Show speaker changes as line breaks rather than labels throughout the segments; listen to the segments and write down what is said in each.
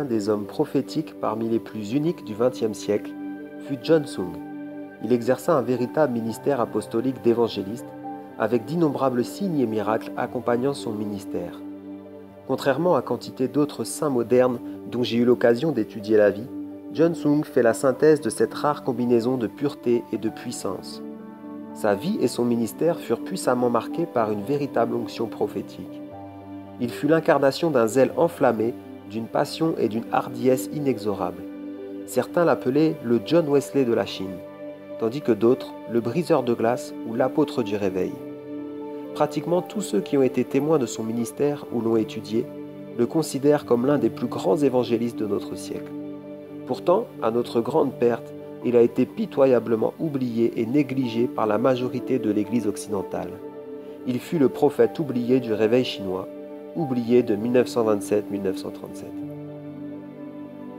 des hommes prophétiques parmi les plus uniques du XXe siècle fut John Sung. Il exerça un véritable ministère apostolique d'évangéliste, avec d'innombrables signes et miracles accompagnant son ministère. Contrairement à quantité d'autres saints modernes dont j'ai eu l'occasion d'étudier la vie, John Sung fait la synthèse de cette rare combinaison de pureté et de puissance. Sa vie et son ministère furent puissamment marqués par une véritable onction prophétique. Il fut l'incarnation d'un zèle enflammé, d'une passion et d'une hardiesse inexorables. Certains l'appelaient le John Wesley de la Chine, tandis que d'autres le briseur de glace ou l'apôtre du réveil. Pratiquement tous ceux qui ont été témoins de son ministère ou l'ont étudié le considèrent comme l'un des plus grands évangélistes de notre siècle. Pourtant, à notre grande perte, il a été pitoyablement oublié et négligé par la majorité de l'Église occidentale. Il fut le prophète oublié du réveil chinois, oublié de 1927-1937.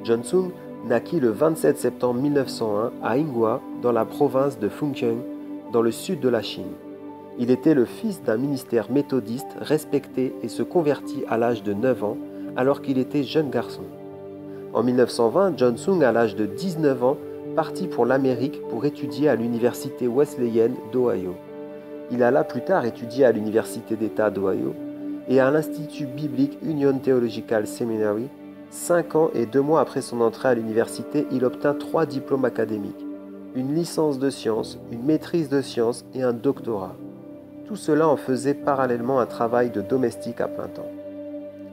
John Sung naquit le 27 septembre 1901 à Yinghua, dans la province de Fujian, dans le sud de la Chine. Il était le fils d'un ministère méthodiste respecté et se convertit à l'âge de 9 ans, alors qu'il était jeune garçon. En 1920, John Sung, à l'âge de 19 ans, partit pour l'Amérique pour étudier à l'université wesleyenne d'Ohio. Il alla plus tard étudier à l'université d'État d'Ohio et à l'Institut biblique Union Theological Seminary. 5 ans et 2 mois après son entrée à l'université, il obtint 3 diplômes académiques, une licence de sciences, une maîtrise de sciences et un doctorat. Tout cela en faisait parallèlement un travail de domestique à plein temps.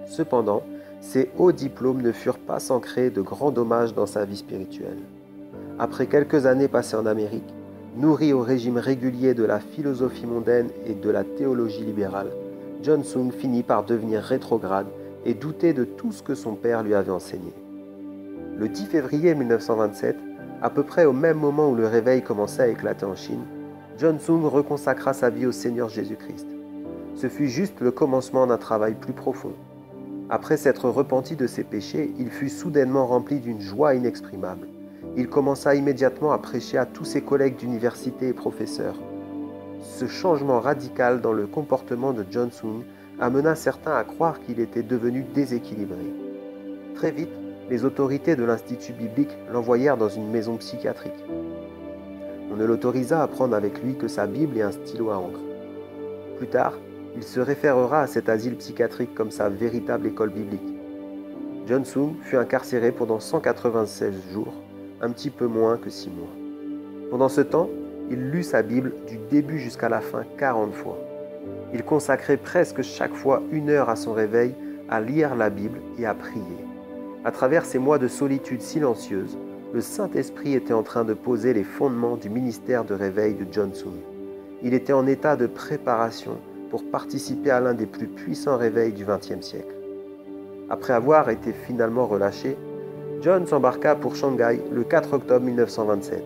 Cependant, ces hauts diplômes ne furent pas sans créer de grands dommages dans sa vie spirituelle. Après quelques années passées en Amérique, nourri au régime régulier de la philosophie mondaine et de la théologie libérale, John Sung finit par devenir rétrograde et douter de tout ce que son père lui avait enseigné. Le 10 février 1927, à peu près au même moment où le réveil commençait à éclater en Chine, John Sung reconsacra sa vie au Seigneur Jésus-Christ. Ce fut juste le commencement d'un travail plus profond. Après s'être repenti de ses péchés, il fut soudainement rempli d'une joie inexprimable. Il commença immédiatement à prêcher à tous ses collègues d'université et professeurs. Ce changement radical dans le comportement de John Sung amena certains à croire qu'il était devenu déséquilibré. Très vite, les autorités de l'Institut biblique l'envoyèrent dans une maison psychiatrique. On ne l'autorisa à prendre avec lui que sa Bible et un stylo à encre. Plus tard, il se référera à cet asile psychiatrique comme sa véritable école biblique. John Sung fut incarcéré pendant 196 jours, un petit peu moins que 6 mois. Pendant ce temps, il lut sa Bible du début jusqu'à la fin 40 fois. Il consacrait presque chaque fois 1 heure à son réveil à lire la Bible et à prier. À travers ces mois de solitude silencieuse, le Saint-Esprit était en train de poser les fondements du ministère de réveil de John Sung. Il était en état de préparation pour participer à l'un des plus puissants réveils du XXe siècle. Après avoir été finalement relâché, John s'embarqua pour Shanghai le 4 octobre 1927.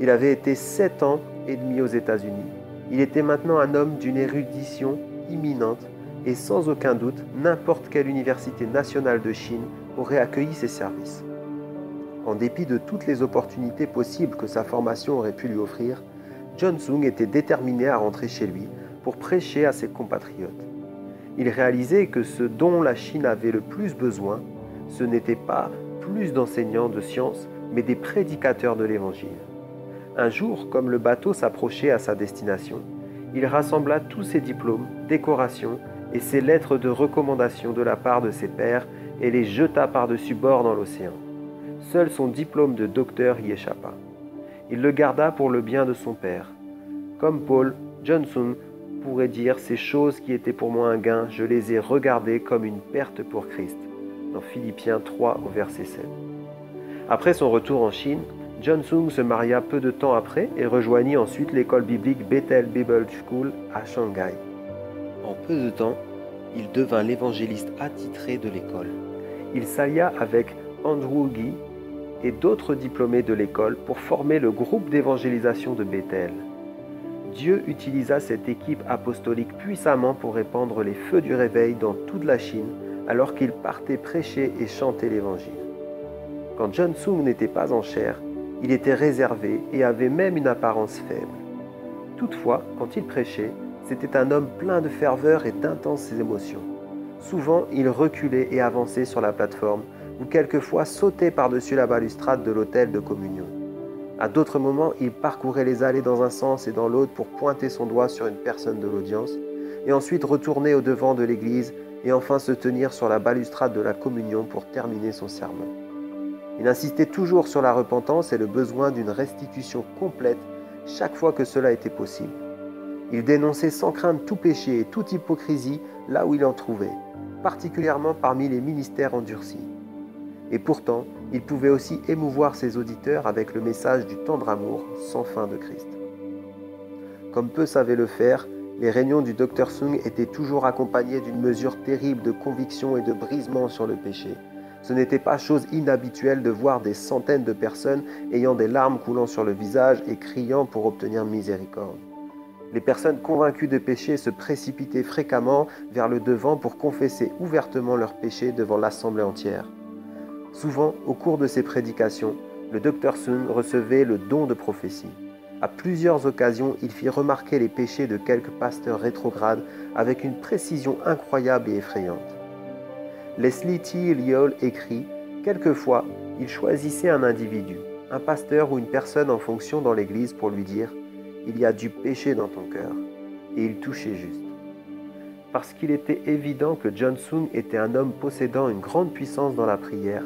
Il avait été 7 ans et demi aux États-Unis. Il était maintenant un homme d'une érudition imminente et sans aucun doute, n'importe quelle université nationale de Chine aurait accueilli ses services. En dépit de toutes les opportunités possibles que sa formation aurait pu lui offrir, John Sung était déterminé à rentrer chez lui pour prêcher à ses compatriotes. Il réalisait que ce dont la Chine avait le plus besoin, ce n'était pas plus d'enseignants de sciences, mais des prédicateurs de l'Évangile. Un jour, comme le bateau s'approchait à sa destination, il rassembla tous ses diplômes, décorations et ses lettres de recommandation de la part de ses pairs et les jeta par-dessus bord dans l'océan. Seul son diplôme de docteur y échappa. Il le garda pour le bien de son père. Comme Paul, John Sung pourrait dire « Ces choses qui étaient pour moi un gain, je les ai regardées comme une perte pour Christ » dans Philippiens 3 au verset 7. Après son retour en Chine, John Sung se maria peu de temps après et rejoignit ensuite l'école biblique Bethel Bible School à Shanghai. En peu de temps, il devint l'évangéliste attitré de l'école. Il s'allia avec Andrew Gee et d'autres diplômés de l'école pour former le groupe d'évangélisation de Bethel. Dieu utilisa cette équipe apostolique puissamment pour répandre les feux du réveil dans toute la Chine alors qu'il partait prêcher et chanter l'évangile. Quand John Sung n'était pas en chair, il était réservé et avait même une apparence faible. Toutefois, quand il prêchait, c'était un homme plein de ferveur et d'intenses émotions. Souvent, il reculait et avançait sur la plateforme, ou quelquefois sautait par-dessus la balustrade de l'autel de communion. À d'autres moments, il parcourait les allées dans un sens et dans l'autre pour pointer son doigt sur une personne de l'audience, et ensuite retourner au devant de l'église et enfin se tenir sur la balustrade de la communion pour terminer son sermon. Il insistait toujours sur la repentance et le besoin d'une restitution complète chaque fois que cela était possible. Il dénonçait sans crainte tout péché et toute hypocrisie là où il en trouvait, particulièrement parmi les ministères endurcis. Et pourtant, il pouvait aussi émouvoir ses auditeurs avec le message du tendre amour sans fin de Christ. Comme peu savaient le faire, les réunions du Dr Sung étaient toujours accompagnées d'une mesure terrible de conviction et de brisement sur le péché. Ce n'était pas chose inhabituelle de voir des centaines de personnes ayant des larmes coulant sur le visage et criant pour obtenir miséricorde. Les personnes convaincues de péché se précipitaient fréquemment vers le devant pour confesser ouvertement leurs péchés devant l'assemblée entière. Souvent, au cours de ses prédications, le Dr Sung recevait le don de prophétie. À plusieurs occasions, il fit remarquer les péchés de quelques pasteurs rétrogrades avec une précision incroyable et effrayante. Leslie T. Liol écrit « Quelquefois, il choisissait un individu, un pasteur ou une personne en fonction dans l'église pour lui dire « Il y a du péché dans ton cœur » et il touchait juste. Parce qu'il était évident que John Sung était un homme possédant une grande puissance dans la prière,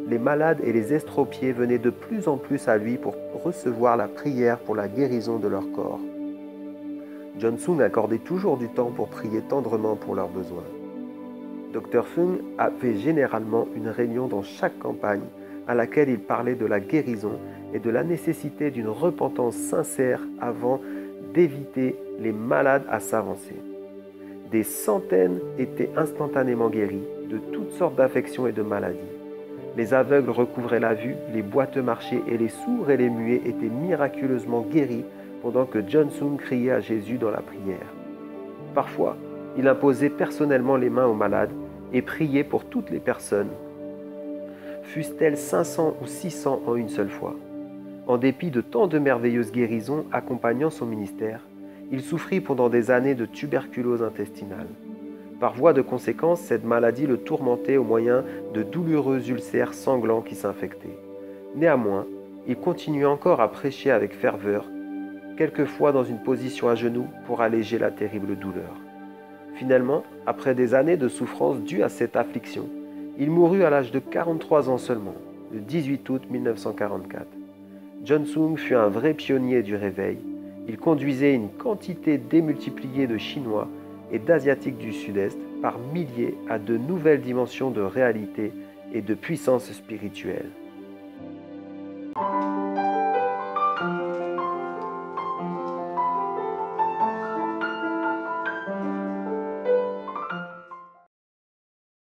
les malades et les estropiés venaient de plus en plus à lui pour recevoir la prière pour la guérison de leur corps. John Sung accordait toujours du temps pour prier tendrement pour leurs besoins. Dr Sung avait généralement une réunion dans chaque campagne à laquelle il parlait de la guérison et de la nécessité d'une repentance sincère avant d'éviter les malades à s'avancer. Des centaines étaient instantanément guéris de toutes sortes d'affections et de maladies. Les aveugles recouvraient la vue, les boiteux marchaient et les sourds et les muets étaient miraculeusement guéris pendant que John Sung criait à Jésus dans la prière. Parfois, il imposait personnellement les mains aux malades et priait pour toutes les personnes, fussent-elles 500 ou 600 en une seule fois. En dépit de tant de merveilleuses guérisons accompagnant son ministère, il souffrit pendant des années de tuberculose intestinale. Par voie de conséquence, cette maladie le tourmentait au moyen de douloureux ulcères sanglants qui s'infectaient. Néanmoins, il continuait encore à prêcher avec ferveur, quelquefois dans une position à genoux pour alléger la terrible douleur. Finalement, après des années de souffrance dues à cette affliction, il mourut à l'âge de 43 ans seulement, le 18 août 1944. John Sung fut un vrai pionnier du réveil. Il conduisait une quantité démultipliée de Chinois et d'Asiatiques du Sud-Est par milliers à de nouvelles dimensions de réalité et de puissance spirituelle.